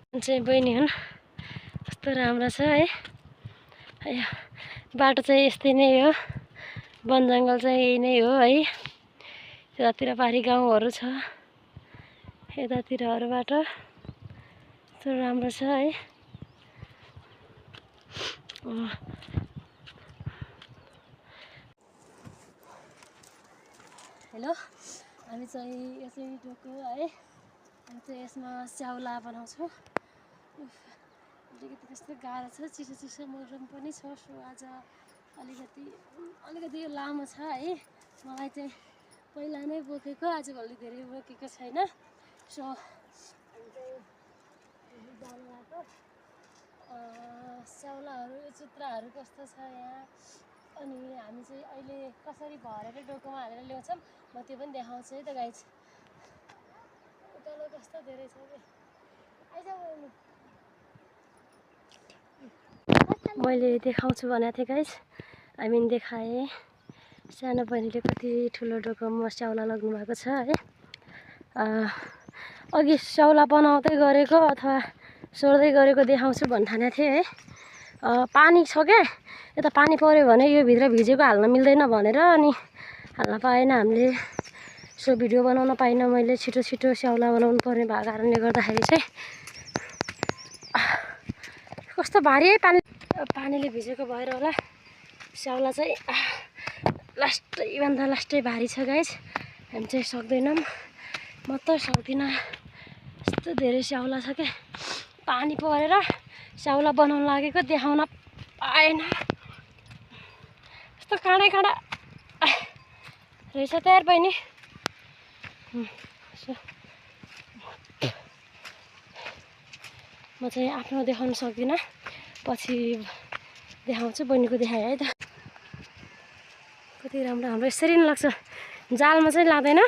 चाहिँ बहिनी हुन् कस्तो राम्रो छ है। बाटो चाहिँ यस्तै नै हो, वन जङ्गल चाहिँ यही नै हो है। यतातिर पारी गाउँहरू छ, यतातिरहरूबाट कस्तो राम्रो छ है। हेलो, हामी चाहिँ यो चाहिँ डोको है। हामी चाहिँ यसमा स्याउला बनाउँछौँ। अलिकति त्यस्तो गाह्रो छ, चिसो चिसो मौसम पनि छ। सो आज अलिकति यो लामो छ है। मलाई चाहिँ पहिला नै बोकेको, आजभोलि धेरै बोकेको छैन। सो हामी चाहिँ जानु लाग्यो। स्याउलाहरू चुत्राहरू कस्तो छ यहाँ, अनि हामी चाहिँ अहिले कसरी भरेर डोकोमा हालेर ल्याउँछौँ म त्यो पनि देखाउँछु है त गाइज। उकालो कस्तो धेरै छ कि मैले देखाउँछु भनेको थिएँ गाइज, देखाएँ। सानो बहिनीले कति ठुलो डोकोमा स्याउला लग्नु भएको छ है। अघि स्याउला बनाउँदै गरेको अथवा सोड्दै गरेको देखाउँछु भन्ने ठानेको थिएँ है। पानी छ क्या, यता पानी पऱ्यो भने यो भित्र भिजेको हाल्न मिल्दैन भनेर अनि हाल्न पाएन हामीले। सो भिडियो बनाउन पाइनँ मैले, छिटो छिटो स्याउला बनाउनु पर्ने भएको कारणले गर्दाखेरि चाहिँ। कस्तो भारी है, पानीले भिजेको भएर होला स्याउला चाहिँ लास्टैभन्दा लास्टै भारी छ गाइज। हामी चाहिँ सक्दैनौँ, म त सक्दिनँ। यस्तो धेरै स्याउला छ क्या, पानी परेर स्याउला बनाउन लागेको देखाउन पाएन। यस्तो काँडै काँडा रहेछ तयार बहिनी। म चाहिँ आफ्नो देखाउन सक्दिनँ, पछि देखाउँछु। बहिनीको देखाएँ है त। कति राम्रो, हाम्रो यसरी नै लाग्छ। जालमा चाहिँ लाँदैन,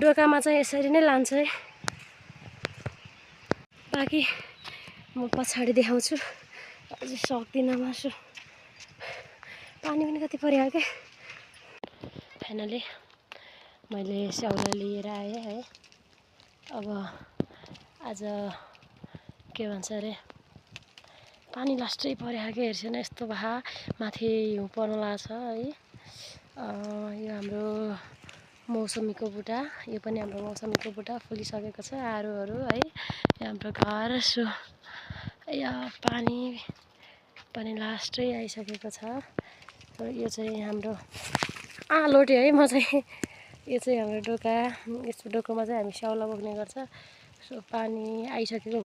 डोकामा चाहिँ यसरी नै लान्छ है। बाँकी म पछाडि देखाउँछु, अझै सक्दिनँ म। पानी पनि कति पऱ्यो क्या। फाइनली मैले स्याउला लिएर आएँ है। अब आज के भन्छ अरे, पानी लास्टै पऱ्यो क्या। हेर्छु न यस्तो भए माथि हिउँ पर्न लाग्छ है। यो हाम्रो मौसमीको बुट्टा, यो पनि हाम्रो मौसमीको बुट्टा फुलिसकेको छ, आरूहरू है। यो हाम्रो घर। सो यहाँ पानी पनि लास्टै आइसकेको छ। यो चाहिँ हाम्रो लोटे है। म चाहिँ यो चाहिँ हाम्रो डोका, यस्तो डोकोमा चाहिँ हामी स्याउला बोक्ने गर्छ। सो पानी आइसकेको